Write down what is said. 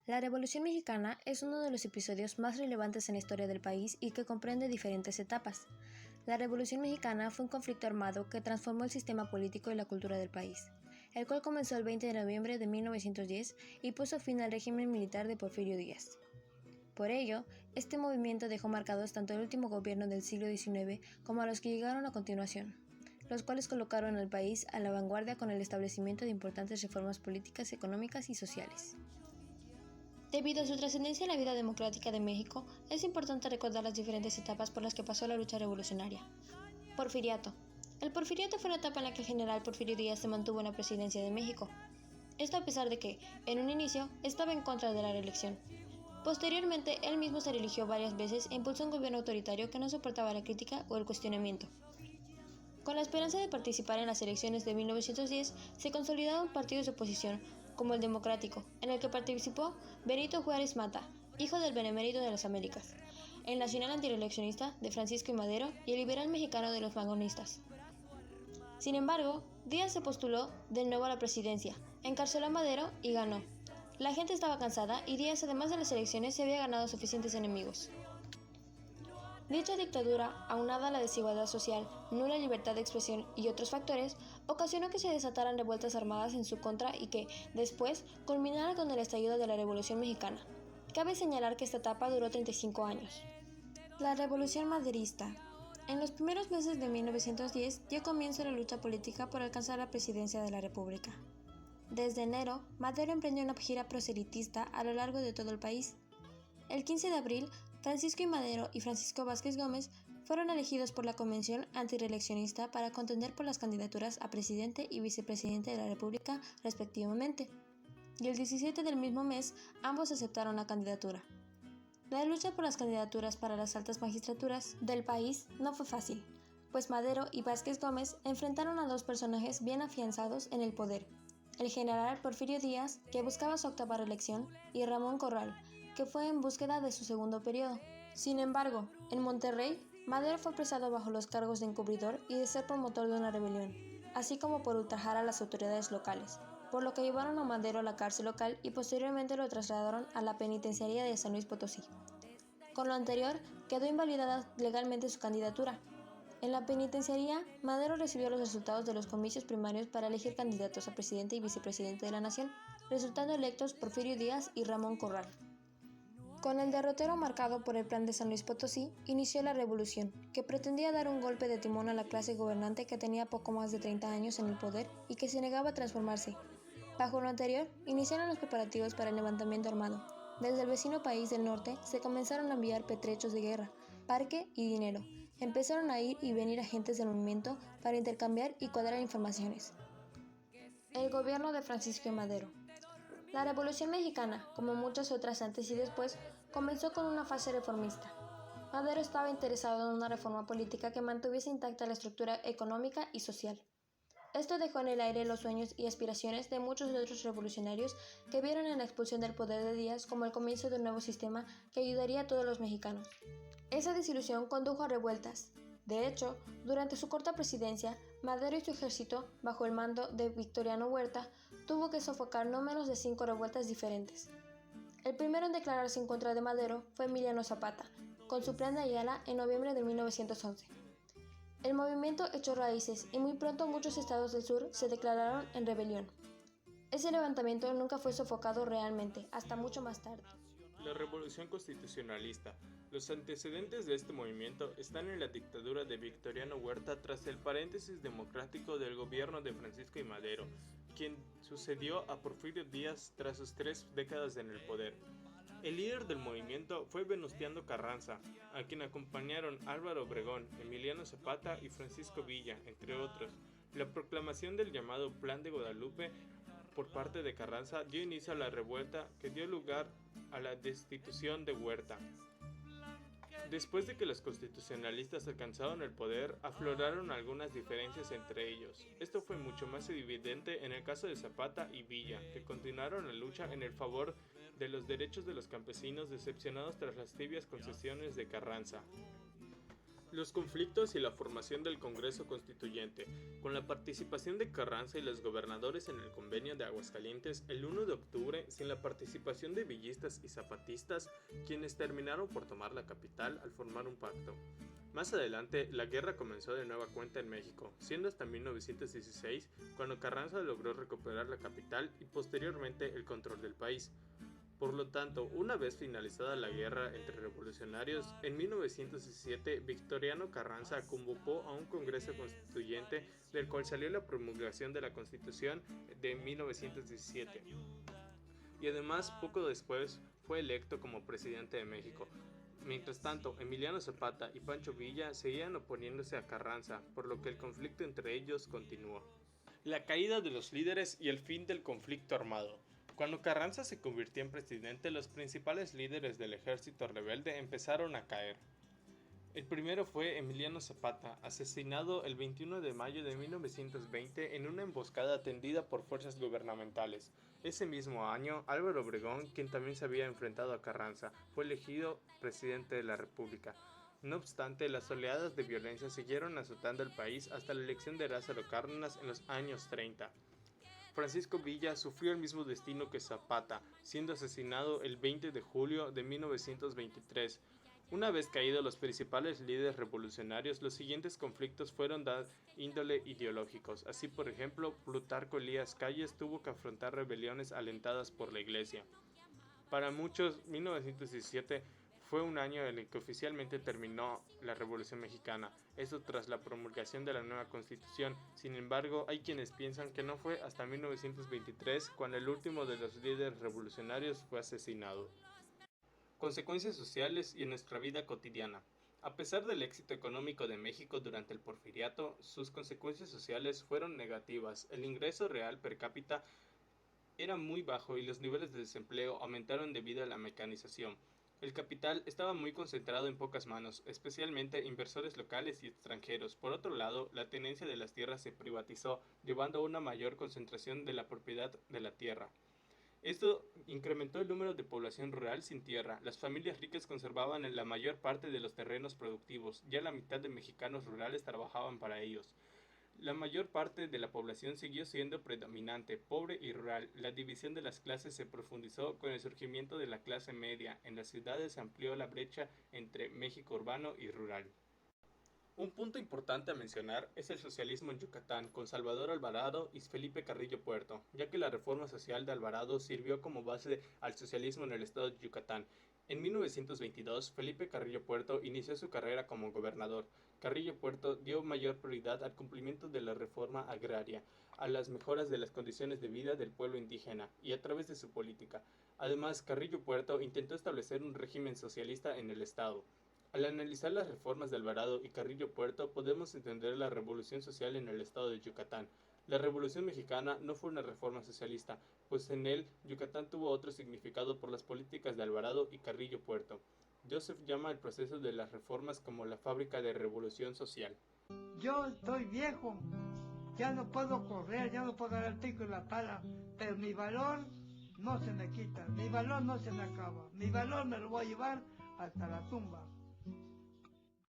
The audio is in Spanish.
La Revolución Mexicana es uno de los episodios más relevantes en la historia del país y que comprende diferentes etapas. La Revolución Mexicana fue un conflicto armado que transformó el sistema político y la cultura del país, el cual comenzó el 20 de noviembre de 1910 y puso fin al régimen militar de Porfirio Díaz. Por ello, este movimiento dejó marcados tanto el último gobierno del siglo XIX como a los que llegaron a continuación, los cuales colocaron al país a la vanguardia con el establecimiento de importantes reformas políticas, económicas y sociales. Debido a su trascendencia en la vida democrática de México, es importante recordar las diferentes etapas por las que pasó la lucha revolucionaria. Porfiriato. El porfiriato fue la etapa en la que el general Porfirio Díaz se mantuvo en la presidencia de México. Esto a pesar de que, en un inicio, estaba en contra de la reelección. Posteriormente, él mismo se reeligió varias veces e impulsó un gobierno autoritario que no soportaba la crítica o el cuestionamiento. Con la esperanza de participar en las elecciones de 1910, se consolidaron partidos de oposición, como el Democrático, en el que participó Benito Juárez Mata, hijo del Benemérito de las Américas, el Nacional Antireeleccionista de Francisco I. Madero y el Liberal Mexicano de los Magonistas. Sin embargo, Díaz se postuló de nuevo a la presidencia, encarceló a Madero y ganó. La gente estaba cansada y Díaz, además de las elecciones, se había ganado suficientes enemigos. Dicha dictadura, aunada a la desigualdad social, nula libertad de expresión y otros factores, ocasionó que se desataran revueltas armadas en su contra y que, después, culminara con el estallido de la Revolución Mexicana. Cabe señalar que esta etapa duró 35 años. La Revolución Maderista. En los primeros meses de 1910 dio comienzo la lucha política por alcanzar la presidencia de la República. Desde enero, Madero emprendió una gira proselitista a lo largo de todo el país. El 15 de abril, Francisco I. Madero y Francisco Vázquez Gómez fueron elegidos por la Convención Antireeleccionista para contender por las candidaturas a presidente y vicepresidente de la República, respectivamente. Y el 17 del mismo mes, ambos aceptaron la candidatura. La lucha por las candidaturas para las altas magistraturas del país no fue fácil, pues Madero y Vázquez Gómez enfrentaron a dos personajes bien afianzados en el poder: el general Porfirio Díaz, que buscaba su octava reelección, y Ramón Corral, que fue en búsqueda de su segundo periodo. Sin embargo, en Monterrey, Madero fue apresado bajo los cargos de encubridor y de ser promotor de una rebelión, así como por ultrajar a las autoridades locales, por lo que llevaron a Madero a la cárcel local y posteriormente lo trasladaron a la penitenciaría de San Luis Potosí. Con lo anterior, quedó invalidada legalmente su candidatura. En la penitenciaría, Madero recibió los resultados de los comicios primarios para elegir candidatos a presidente y vicepresidente de la nación, resultando electos Porfirio Díaz y Ramón Corral. Con el derrotero marcado por el Plan de San Luis Potosí, inició la revolución, que pretendía dar un golpe de timón a la clase gobernante que tenía poco más de 30 años en el poder y que se negaba a transformarse. Bajo lo anterior, iniciaron los preparativos para el levantamiento armado. Desde el vecino país del norte se comenzaron a enviar pertrechos de guerra, parque y dinero. Empezaron a ir y venir agentes del movimiento para intercambiar y cuadrar informaciones. El gobierno de Francisco I. Madero. La Revolución Mexicana, como muchas otras antes y después, comenzó con una fase reformista. Madero estaba interesado en una reforma política que mantuviese intacta la estructura económica y social. Esto dejó en el aire los sueños y aspiraciones de muchos otros revolucionarios que vieron en la expulsión del poder de Díaz como el comienzo de un nuevo sistema que ayudaría a todos los mexicanos. Esa desilusión condujo a revueltas. De hecho, durante su corta presidencia, Madero y su ejército, bajo el mando de Victoriano Huerta, tuvo que sofocar no menos de 5 revueltas diferentes. El primero en declararse en contra de Madero fue Emiliano Zapata, con su Plan de Ayala en noviembre de 1911. El movimiento echó raíces y muy pronto muchos estados del sur se declararon en rebelión. Ese levantamiento nunca fue sofocado realmente, hasta mucho más tarde. La Revolución Constitucionalista. Los antecedentes de este movimiento están en la dictadura de Victoriano Huerta tras el paréntesis democrático del gobierno de Francisco I. Madero, quien sucedió a Porfirio Díaz tras sus 3 décadas en el poder. El líder del movimiento fue Venustiano Carranza, a quien acompañaron Álvaro Obregón, Emiliano Zapata y Francisco Villa, entre otros. La proclamación del llamado Plan de Guadalupe por parte de Carranza dio inicio a la revuelta que dio lugar a la destitución de Huerta. Después de que los constitucionalistas alcanzaron el poder, afloraron algunas diferencias entre ellos. Esto fue mucho más evidente en el caso de Zapata y Villa, que continuaron la lucha en el favor de los derechos de los campesinos decepcionados tras las tibias concesiones de Carranza. Los conflictos y la formación del Congreso Constituyente. Con la participación de Carranza y los gobernadores en el Convenio de Aguascalientes el 1 de octubre, sin la participación de villistas y zapatistas, quienes terminaron por tomar la capital al formar un pacto. Más adelante, la guerra comenzó de nueva cuenta en México, siendo hasta 1916 cuando Carranza logró recuperar la capital y posteriormente el control del país. Por lo tanto, una vez finalizada la guerra entre revolucionarios, en 1917 Victoriano Carranza convocó a un Congreso Constituyente del cual salió la promulgación de la Constitución de 1917. Y además, poco después, fue electo como presidente de México. Mientras tanto, Emiliano Zapata y Pancho Villa seguían oponiéndose a Carranza, por lo que el conflicto entre ellos continuó. La caída de los líderes y el fin del conflicto armado. Cuando Carranza se convirtió en presidente, los principales líderes del ejército rebelde empezaron a caer. El primero fue Emiliano Zapata, asesinado el 21 de mayo de 1920 en una emboscada tendida por fuerzas gubernamentales. Ese mismo año, Álvaro Obregón, quien también se había enfrentado a Carranza, fue elegido presidente de la República. No obstante, las oleadas de violencia siguieron azotando el país hasta la elección de Lázaro Cárdenas en los años 30. Francisco Villa sufrió el mismo destino que Zapata, siendo asesinado el 20 de julio de 1923. Una vez caídos los principales líderes revolucionarios, los siguientes conflictos fueron de índole ideológicos. Así, por ejemplo, Plutarco Elías Calles tuvo que afrontar rebeliones alentadas por la Iglesia. Para muchos, 1917 fue un año en el que oficialmente terminó la Revolución Mexicana, esto tras la promulgación de la nueva Constitución. Sin embargo, hay quienes piensan que no fue hasta 1923 cuando el último de los líderes revolucionarios fue asesinado. Consecuencias sociales y en nuestra vida cotidiana. A pesar del éxito económico de México durante el Porfiriato, sus consecuencias sociales fueron negativas. El ingreso real per cápita era muy bajo y los niveles de desempleo aumentaron debido a la mecanización. El capital estaba muy concentrado en pocas manos, especialmente inversores locales y extranjeros. Por otro lado, la tenencia de las tierras se privatizó, llevando a una mayor concentración de la propiedad de la tierra. Esto incrementó el número de población rural sin tierra. Las familias ricas conservaban la mayor parte de los terrenos productivos. Ya la mitad de mexicanos rurales trabajaban para ellos. La mayor parte de la población siguió siendo predominante, pobre y rural. La división de las clases se profundizó con el surgimiento de la clase media. En las ciudades se amplió la brecha entre México urbano y rural. Un punto importante a mencionar es el socialismo en Yucatán, con Salvador Alvarado y Felipe Carrillo Puerto, ya que la reforma social de Alvarado sirvió como base al socialismo en el estado de Yucatán. En 1922, Felipe Carrillo Puerto inició su carrera como gobernador. Carrillo Puerto dio mayor prioridad al cumplimiento de la reforma agraria, a las mejoras de las condiciones de vida del pueblo indígena y a través de su política. Además, Carrillo Puerto intentó establecer un régimen socialista en el estado. Al analizar las reformas de Alvarado y Carrillo Puerto, podemos entender la revolución social en el estado de Yucatán. La Revolución Mexicana no fue una reforma socialista, pues en él Yucatán tuvo otro significado por las políticas de Alvarado y Carrillo Puerto. Joseph llama el proceso de las reformas como la fábrica de revolución social. Yo estoy viejo, ya no puedo correr, ya no puedo dar el pico y la pala, pero mi valor no se me quita, mi valor no se me acaba, mi valor me lo voy a llevar hasta la tumba.